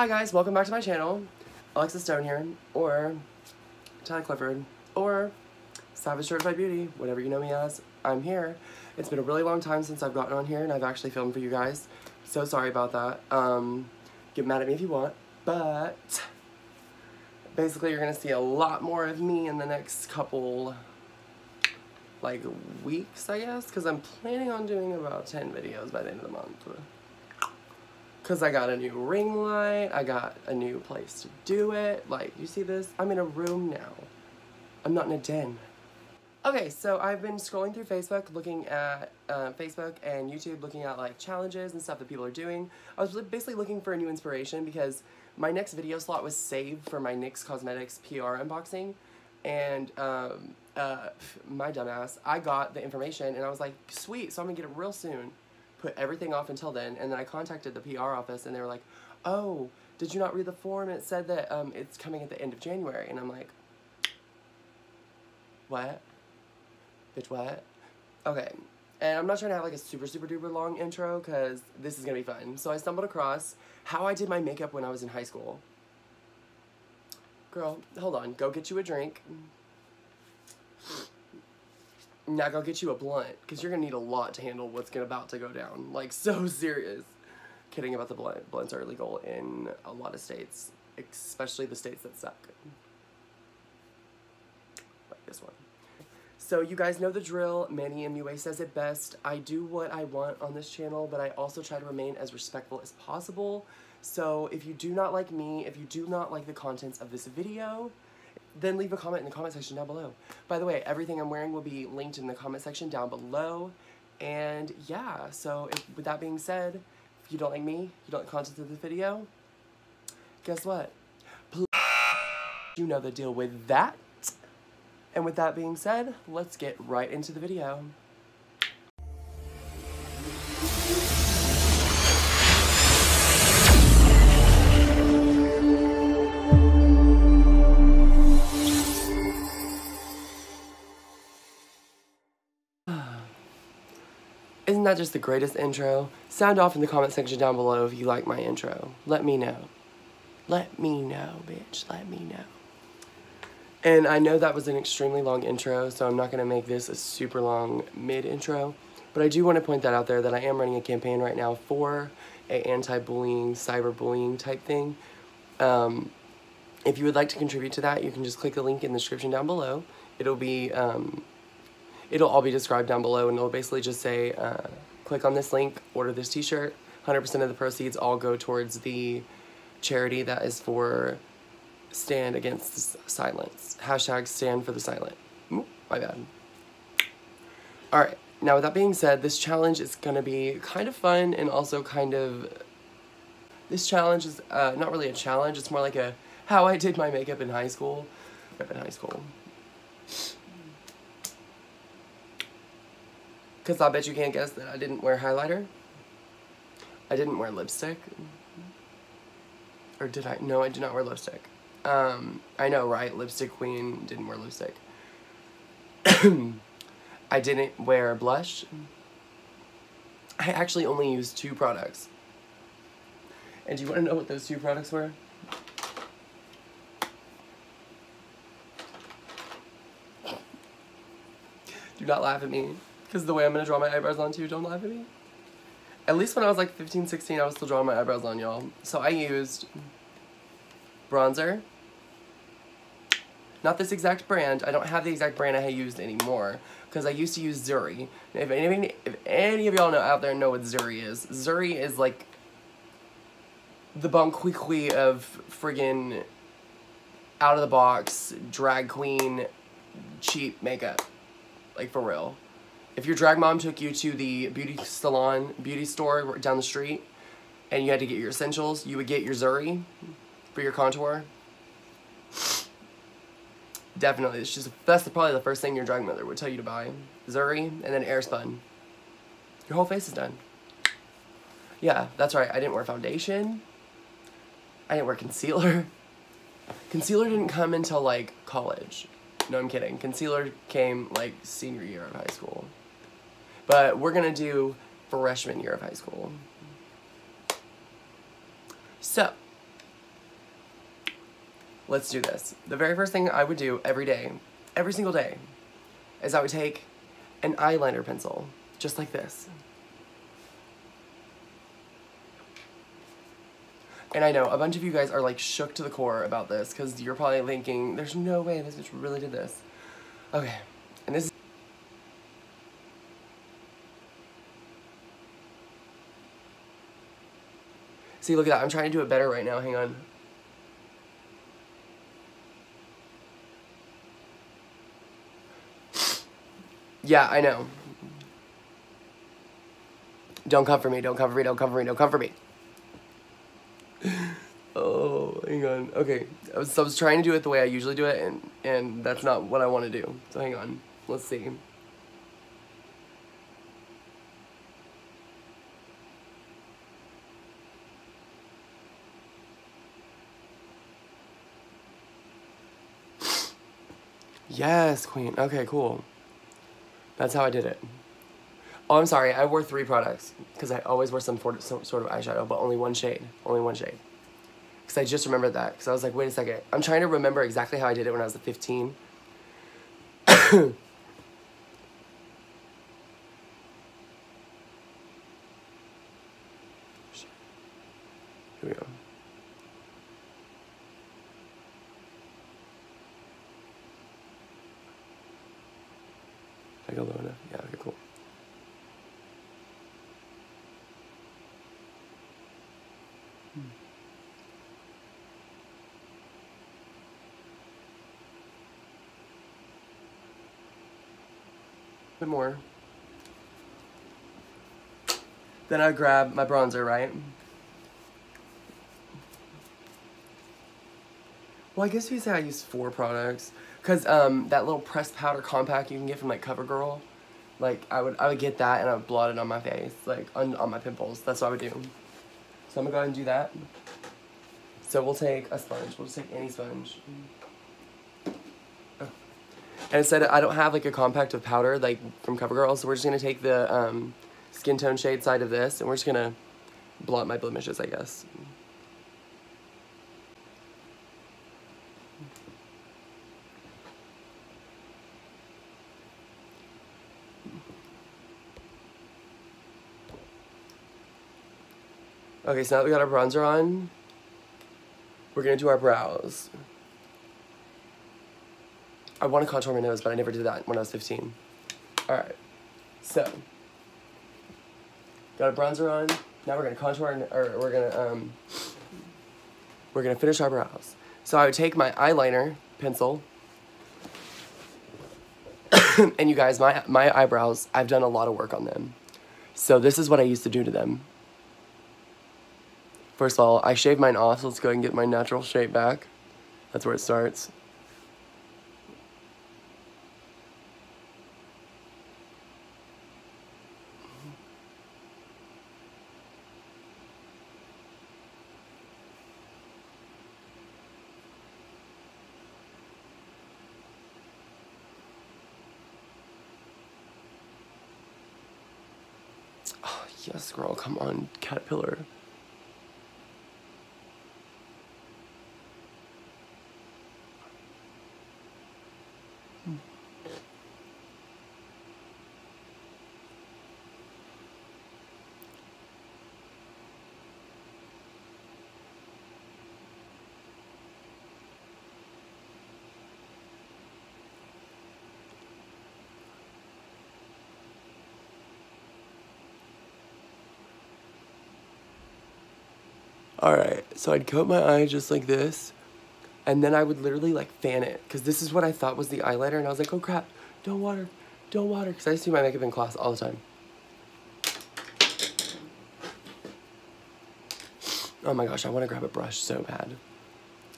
Hi guys, welcome back to my channel. Alexa Stone here, or Tyler Clifford, or Savage Certified Beauty, whatever you know me as. I'm here. It's been a really long time since I've gotten on here and I've actually filmed for you guys. So sorry about that. Get mad at me if you want, but basically you're gonna see a lot more of me in the next couple weeks, I guess, because I'm planning on doing about 10 videos by the end of the month. Because I got a new ring light, I got a new place to do it. Like, you see this? I'm in a room now. I'm not in a den. Okay, so I've been scrolling through Facebook, looking at Facebook and YouTube, looking at like challenges and stuff that people are doing. I was basically looking for a new inspiration because my next video slot was saved for my NYX Cosmetics PR unboxing. And my dumbass, I got the information and I was like, sweet, so I'm gonna get it real soon. Put everything off until then, and then I contacted the PR office and they were like, oh, did you not read the form? It said that it's coming at the end of January. And I'm like, what? Bitch, what? Okay, and I'm not trying to have like a super duper long intro because this is gonna be fun. So I stumbled across how I did my makeup when I was in high school. Girl, hold on, go get you a drink. Now go get you a blunt, because you're going to need a lot to handle what's about to go down. Like, so serious. Kidding about the blunt. Blunts are illegal in a lot of states, especially the states that suck. Like this one. So you guys know the drill. Manny MUA says it best. I do what I want on this channel, but I also try to remain as respectful as possible. So if you do not like me, if you do not like the contents of this video, then leave a comment in the comment section down below. By the way, everything I'm wearing will be linked in the comment section down below. And yeah, so with that being said, if you don't like me, you don't like the content of this video, guess what? Please, you know the deal with that. And with that being said, let's get right into the video. Isn't that just the greatest intro? Sound off in the comment section down below if you like my intro. Let me know. Let me know, bitch. Let me know. And I know that was an extremely long intro, so I'm not going to make this a super long mid-intro. But I do want to point that out there that I am running a campaign right now for an anti-bullying, cyberbullying type thing. If you would like to contribute to that, you can just click the link in the description down below. It'll be... it'll all be described down below, and it'll basically just say, click on this link, order this t-shirt. 100% of the proceeds all go towards the charity that is for Stand Against Silence. Hashtag Stand for the Silent. Ooh, my bad. Alright, now with that being said, this challenge is going to be kind of fun and also kind of... This challenge is not really a challenge, it's more like a how I did my makeup in high school. Because I bet you can't guess that I didn't wear highlighter. I didn't wear lipstick. Or did I? No, I did not wear lipstick. I know, right? Lipstick queen didn't wear lipstick. I didn't wear blush. I actually only used 2 products. And do you want to know what those 2 products were? Do not laugh at me. Because the way I'm going to draw my eyebrows on too, don't laugh at me. At least when I was like 15, 16, I was still drawing my eyebrows on, y'all. So I used bronzer. Not this exact brand. I don't have the exact brand I used anymore. Because I used to use Zuri. If any of y'all know out there know what Zuri is like the bon qui of friggin' out of the box, drag queen, cheap makeup. Like for real. If your drag mom took you to the beauty store down the street, and you had to get your essentials, you would get your Zuri for your contour. Definitely, that's probably the first thing your drag mother would tell you to buy. Zuri, and then Airspun. Your whole face is done. Yeah, that's right, I didn't wear foundation. I didn't wear concealer. Concealer didn't come until, like, college. No, I'm kidding. Concealer came, like, senior year of high school. But we're gonna do freshman year of high school. So, let's do this. The very first thing I would do every day, every single day, is I would take an eyeliner pencil, just like this. And I know a bunch of you guys are like shook to the core about this because you're probably thinking, there's no way this bitch really did this. Okay, and this is... See, look at that. I'm trying to do it better right now. Hang on. Yeah, I know. Don't come for me. Don't come for me. Don't come for me. Don't come for me. Oh, hang on. Okay, so I was trying to do it the way I usually do it, and that's not what I want to do. So hang on. Let's see. Yes, queen. Okay, cool. That's how I did it. Oh, I'm sorry. I wore 3 products because I always wear some sort of eyeshadow, but only one shade. Only one shade. Because I just remembered that. Because I was like, wait a second. I'm trying to remember exactly how I did it when I was 15. Here we go. Did I go low enough? Yeah, okay, cool. Bit more. Then I grab my bronzer, right? Well, I guess you could say I used 4 products. Cause that little pressed powder compact you can get from like CoverGirl, like I would get that and I would blot it on my face, like on my pimples. That's what I would do. So I'm gonna go ahead and do that. So we'll take a sponge. We'll just take any sponge. Oh. And instead, I don't have like a compact of powder like from CoverGirl, so we're just gonna take the skin tone shade side of this, and we're just gonna blot my blemishes, I guess. Okay, so now that we got our bronzer on, we're gonna do our brows. I want to contour my nose, but I never did that when I was 15. Alright, so, got a bronzer on. Now we're gonna contour, or we're gonna finish our brows. So I would take my eyeliner pencil, and you guys, my eyebrows, I've done a lot of work on them. So this is what I used to do to them. First of all, I shaved mine off, so let's go ahead and get my natural shape back. That's where it starts. Oh, yes, girl, come on, caterpillar. Alright, so I'd coat my eye just like this, and then I would literally like fan it, because this is what I thought was the eyeliner, and I was like, oh crap, don't water, because I used to do my makeup in class all the time. Oh my gosh, I want to grab a brush so bad.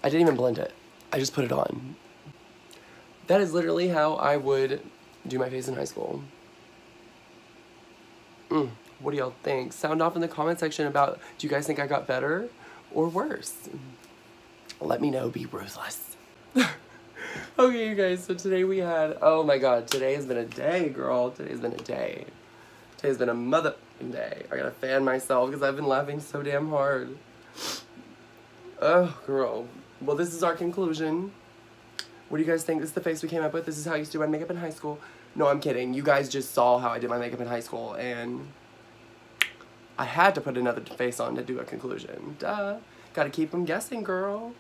I didn't even blend it, I just put it on. That is literally how I would do my face in high school. What do y'all think? Sound off in the comment section about, do you guys think I got better or worse? Let me know, be ruthless. Okay, you guys, so today we had, oh my god, today has been a day, girl. Today's been a day. Today's been a motherfucking day. I gotta fan myself because I've been laughing so damn hard. Oh, girl. well, this is our conclusion. What do you guys think? This is the face we came up with. This is how I used to do my makeup in high school. No, I'm kidding. You guys just saw how I did my makeup in high school, and I had to put another face on to do a conclusion. Duh. Gotta keep them guessing, girl.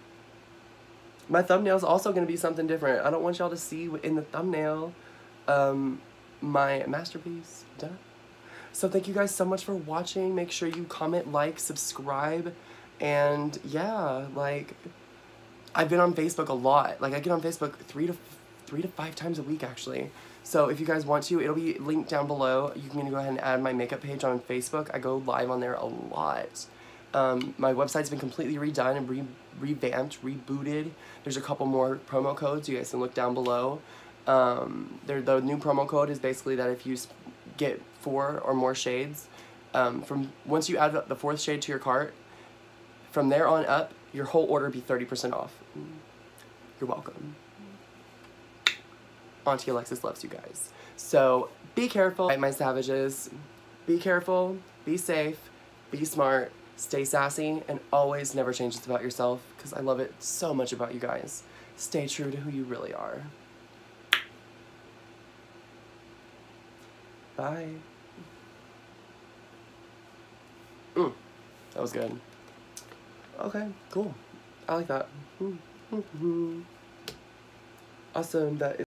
My thumbnail's also gonna be something different. I don't want y'all to see in the thumbnail my masterpiece. Duh. So thank you guys so much for watching. Make sure you comment, like, subscribe, and yeah, like, I've been on Facebook a lot. Like, I get on Facebook three to five times a week, actually. So if you guys want to, it'll be linked down below. You can go ahead and add my makeup page on Facebook. I go live on there a lot. My website's been completely redone and revamped, rebooted. There's a couple more promo codes. You guys can look down below. The new promo code is basically that if you get 4 or more shades, once you add the 4th shade to your cart, from there on up, your whole order will be 30% off. You're welcome. Auntie Alexis loves you guys. So be careful, my savages. Be careful, be safe, be smart, stay sassy, and always never change this about yourself, because I love it so much about you guys. Stay true to who you really are. Bye. That was good. Okay, cool. I like that. Awesome. That is